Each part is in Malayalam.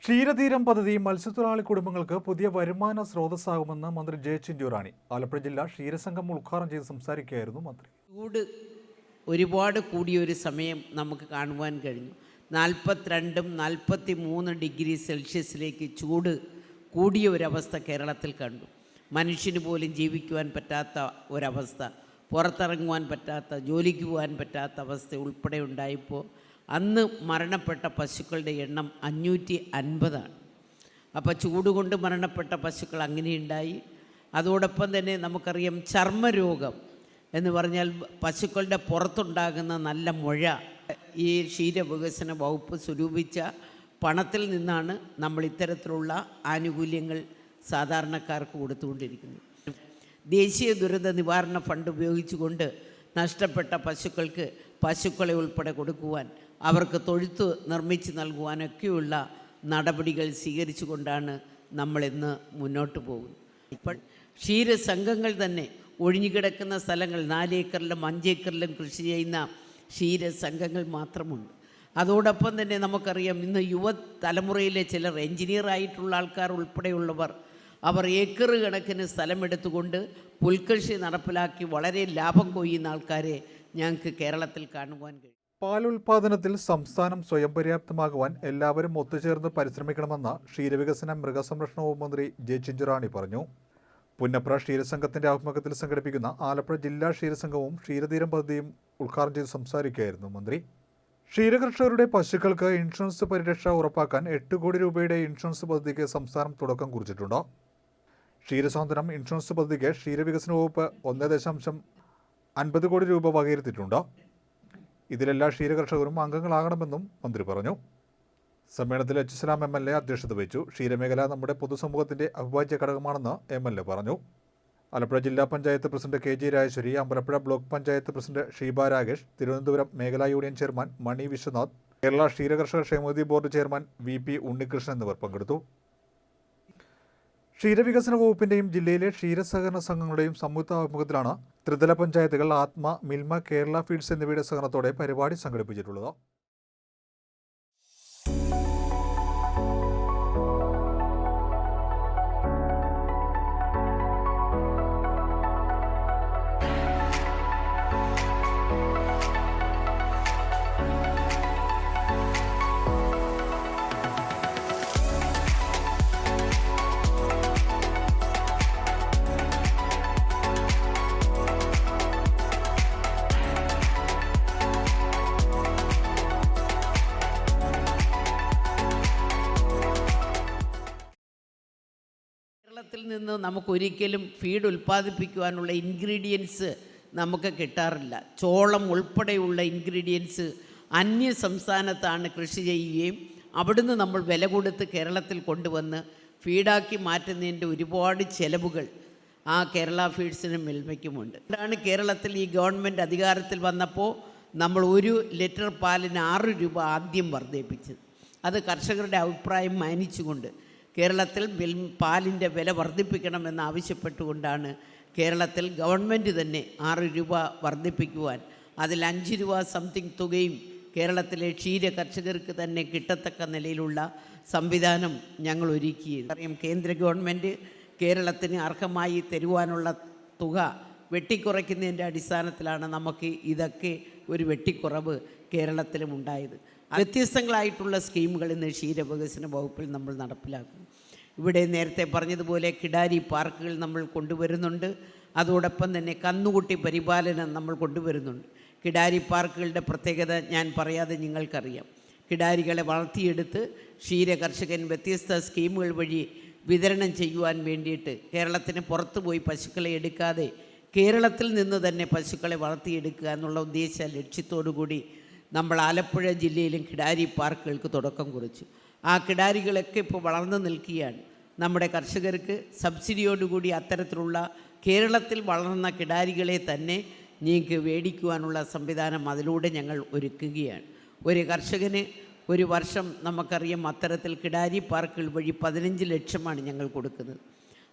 ക്ഷീരതീരം പദ്ധതി മത്സ്യത്തൊഴിലാളി കുടുംബങ്ങൾക്ക് പുതിയ വരുമാന സ്രോതസ്സാകുമെന്ന് മന്ത്രി ജെ ചിഞ്ചുറാണി. ആലപ്പുഴ ജില്ലാ ക്ഷീരസംഘം ഉദ്ഘാടനം ചെയ്ത് സംസാരിക്കുകയായിരുന്നു മന്ത്രി. ചൂട് ഒരുപാട് കൂടിയൊരു സമയം നമുക്ക് കാണുവാൻ കഴിഞ്ഞു. 42 43 ഡിഗ്രി സെൽഷ്യസിലേക്ക് ചൂട് കൂടിയ ഒരവസ്ഥ കേരളത്തിൽ കണ്ടു. മനുഷ്യന് പോലും ജീവിക്കുവാൻ പറ്റാത്ത ഒരവസ്ഥ, പുറത്തിറങ്ങുവാൻ പറ്റാത്ത, ജോലിക്ക് പോകാൻ പറ്റാത്ത അവസ്ഥ ഉൾപ്പെടെ ഉണ്ടായപ്പോൾ അന്ന് മരണപ്പെട്ട പശുക്കളുടെ എണ്ണം 550 ആണ്. അപ്പോൾ ചൂട് കൊണ്ട് മരണപ്പെട്ട പശുക്കൾ അങ്ങനെയുണ്ടായി. അതോടൊപ്പം തന്നെ നമുക്കറിയാം ചർമ്മരോഗം എന്ന് പറഞ്ഞാൽ പശുക്കളുടെ പുറത്തുണ്ടാകുന്ന നല്ല മുഴ. ഈ ക്ഷീരവികസന വകുപ്പ് സ്വരൂപിച്ച പണത്തിൽ നിന്നാണ് നമ്മൾ ഇത്തരത്തിലുള്ള ആനുകൂല്യങ്ങൾ സാധാരണക്കാർക്ക് കൊടുത്തുകൊണ്ടിരിക്കുന്നത്. ദേശീയ ദുരന്ത നിവാരണ ഫണ്ട് ഉപയോഗിച്ചുകൊണ്ട് നഷ്ടപ്പെട്ട പശുക്കൾക്ക് പശുക്കളെ ഉൾപ്പെടെ കൊടുക്കുവാൻ, അവർക്ക് തൊഴുത്ത് നിർമ്മിച്ച് നൽകുവാനൊക്കെയുള്ള നടപടികൾ സ്വീകരിച്ചുകൊണ്ടാണ് നമ്മളിന്ന് മുന്നോട്ട് പോകുന്നത്. ഇപ്പോൾ ക്ഷീരസംഘങ്ങൾ തന്നെ ഒഴിഞ്ഞുകിടക്കുന്ന സ്ഥലങ്ങൾ 4 ഏക്കറിലും 5 ഏക്കറിലും കൃഷി ചെയ്യുന്ന ക്ഷീരസംഘങ്ങൾ മാത്രമുണ്ട്. അതോടൊപ്പം തന്നെ നമുക്കറിയാം ഇന്ന് യുവതലമുറയിലെ ചിലർ എഞ്ചിനീയറായിട്ടുള്ള ആൾക്കാർ ഉൾപ്പെടെയുള്ളവർ അവർ ഏക്കർ കണക്കിന് സ്ഥലമെടുത്തുകൊണ്ട് പുൽകൃഷി നടപ്പിലാക്കി വളരെ ലാഭം കൊയ്യുന്ന ആൾക്കാരെ ഞങ്ങൾക്ക് കേരളത്തിൽ കാണുവാൻ കഴിയും. പാലുൽപാദനത്തിൽ സംസ്ഥാനം സ്വയം പര്യാപ്തമാകുവാൻ എല്ലാവരും ഒത്തുചേർന്ന് പരിശ്രമിക്കണമെന്ന് ക്ഷീരവികസന മൃഗസംരക്ഷണ വകുപ്പ് മന്ത്രി ജെ ചിഞ്ചുറാണി പറഞ്ഞു. പുന്നപ്ര ക്ഷീരസംഘത്തിന്റെ ആഭിമുഖ്യത്തിൽ സംഘടിപ്പിക്കുന്ന ആലപ്പുഴ ജില്ലാ ക്ഷീരസംഘവും ക്ഷീരതീരം പദ്ധതിയും ഉദ്ഘാടനം ചെയ്ത് സംസാരിക്കുകയായിരുന്നു മന്ത്രി. ക്ഷീരകർഷകരുടെ പശുക്കൾക്ക് ഇൻഷുറൻസ് പരിരക്ഷ ഉറപ്പാക്കാൻ 8 കോടി രൂപയുടെ ഇൻഷുറൻസ് പദ്ധതിക്ക് സംസ്ഥാനം തുടക്കം കുറിച്ചിട്ടുണ്ട്. ക്ഷീരസാന്ത്വനം ഇൻഷുറൻസ് പദ്ധതിക്ക് ക്ഷീരവികസന വകുപ്പ് 1.50 കോടി രൂപ വകയിരുത്തിയിട്ടുണ്ട്. ഇതിലെല്ലാ ക്ഷീരകർഷകരും അംഗങ്ങളാകണമെന്നും മന്ത്രി പറഞ്ഞു. സമ്മേളനത്തിൽ എച്ച് സലാം MLA അധ്യക്ഷത വഹിച്ചു. ക്ഷീരമേഖല നമ്മുടെ പൊതുസമൂഹത്തിന്റെ അവിഭാജ്യ ഘടകമാണെന്ന് MLA പറഞ്ഞു. ആലപ്പുഴ ജില്ലാ panchayat president KG Rajeshwari, Ambalappuzha block panchayat president Sheeba Rakesh, Thiruvananthapuram മേഖലാ യൂണിയൻ ചെയർമാൻ മണി വിശ്വനാഥ്, കേരള ക്ഷീരകർഷക ക്ഷേമനിധി ബോർഡ് ചെയർമാൻ VP ഉണ്ണികൃഷ്ണൻ എന്നിവർ പങ്കെടുത്തു. ക്ഷീരവികസന വകുപ്പിന്റെയും ജില്ലയിലെ ക്ഷീരസഹകരണ സംഘങ്ങളുടെയും സംയുക്ത ആഭിമുഖ്യത്തിലാണ് ത്രിതല പഞ്ചായത്തുകൾ, ആത്മ, മിൽമ, കേരള ഫീഡ്സ് എന്നിവയുടെ സഹകരണത്തോടെ പരിപാടി സംഘടിപ്പിച്ചിട്ടുള്ളത്. കേരളത്തിൽ നിന്ന് നമുക്കൊരിക്കലും ഫീഡ് ഉൽപ്പാദിപ്പിക്കുവാനുള്ള ഇൻഗ്രീഡിയൻസ് നമുക്ക് കിട്ടാറില്ല. ചോളം ഉൾപ്പെടെയുള്ള ഇൻഗ്രീഡിയൻസ് അന്യ സംസ്ഥാനത്താണ് കൃഷി ചെയ്യുകയും അവിടുന്ന് നമ്മൾ വില കൊടുത്ത് കേരളത്തിൽ കൊണ്ടുവന്ന് ഫീഡാക്കി മാറ്റുന്നതിൻ്റെ ഒരുപാട് ചെലവുകൾ ആ കേരള ഫീഡ്സിനും മിൽമയ്ക്കുമുണ്ട്. അതുകൊണ്ടാണ് കേരളത്തിൽ ഈ ഗവൺമെൻറ് അധികാരത്തിൽ വന്നപ്പോൾ നമ്മൾ 1 ലിറ്റർ പാലിന് 6 രൂപ ആദ്യം വർദ്ധിപ്പിച്ചത്. അത് കർഷകരുടെ അഭിപ്രായം മാനിച്ചുകൊണ്ട് കേരളത്തിൽ പാലിൻ്റെ വില വർദ്ധിപ്പിക്കണമെന്ന് ആവശ്യപ്പെട്ടുകൊണ്ടാണ് കേരളത്തിൽ ഗവൺമെൻറ് തന്നെ 6 രൂപ വർദ്ധിപ്പിക്കുവാൻ, അതിൽ 5 രൂപ സംതിങ് തുകയും കേരളത്തിലെ ക്ഷീര കർഷകർക്ക് തന്നെ കിട്ടത്തക്ക നിലയിലുള്ള സംവിധാനം ഞങ്ങൾ ഒരുക്കിയത്. അറിയാം, കേന്ദ്ര ഗവൺമെൻറ് കേരളത്തിന് അർഹമായി തരുവാനുള്ള തുക വെട്ടിക്കുറയ്ക്കുന്നതിൻ്റെ അടിസ്ഥാനത്തിലാണ് നമുക്ക് ഇതൊക്കെ ഒരു വെട്ടിക്കുറവ് കേരളത്തിലും ഉണ്ടായത്. വ്യത്യസ്തങ്ങളായിട്ടുള്ള സ്കീമുകൾ ഇന്ന് ക്ഷീരവികസന വകുപ്പിൽ നമ്മൾ നടപ്പിലാക്കും. ഇവിടെ നേരത്തെ പറഞ്ഞതുപോലെ കിടാരി പാർക്കുകൾ നമ്മൾ കൊണ്ടുവരുന്നുണ്ട്. അതോടൊപ്പം തന്നെ കന്നുകുട്ടി പരിപാലനം നമ്മൾ കൊണ്ടുവരുന്നുണ്ട്. കിടാരി പാർക്കുകളുടെ പ്രത്യേകത ഞാൻ പറയാതെ നിങ്ങൾക്കറിയാം. കിടാരികളെ വളർത്തിയെടുത്ത് ക്ഷീര കർഷകൻ വ്യത്യസ്ത സ്കീമുകൾ വഴി വിതരണം ചെയ്യുവാൻ വേണ്ടിയിട്ട് കേരളത്തിന് പുറത്തു പോയി പശുക്കളെ എടുക്കാതെ കേരളത്തിൽ നിന്ന് തന്നെ പശുക്കളെ വളർത്തിയെടുക്കുക എന്നുള്ള ഉദ്ദേശ ലക്ഷ്യത്തോടു കൂടി നമ്മൾ ആലപ്പുഴ ജില്ലയിലും കിടാരി പാർക്കുകൾക്ക് തുടക്കം കുറിച്ചു. ആ കിടാരികളൊക്കെ ഇപ്പോൾ വളർന്നു നിൽക്കുകയാണ്. നമ്മുടെ കർഷകർക്ക് സബ്സിഡിയോടുകൂടി അത്തരത്തിലുള്ള കേരളത്തിൽ വളർന്ന കിടാരികളെ തന്നെ നിങ്ങൾക്ക് മേടിക്കുവാനുള്ള സംവിധാനം അതിലൂടെ ഞങ്ങൾ ഒരുക്കുകയാണ്. ഒരു കർഷകന് ഒരു വർഷം നമുക്കറിയാം അത്തരത്തിൽ കിടാരി പാർക്കുകൾ വഴി 15 ലക്ഷമാണ് ഞങ്ങൾ കൊടുക്കുന്നത്.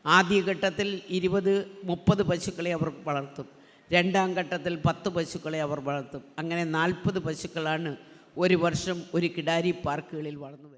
ആദ്യഘട്ടത്തിൽ 20-30 പശുക്കളെ അവർ വളർത്തും. രണ്ടാം ഘട്ടത്തിൽ 10 പശുക്കളെ അവർ വളർത്തും. അങ്ങനെ 40 പശുക്കളാണ് ഒരു വർഷം ഒരു കിടാരി പാർക്കുകളിൽ വളർന്നു വരുന്നത്.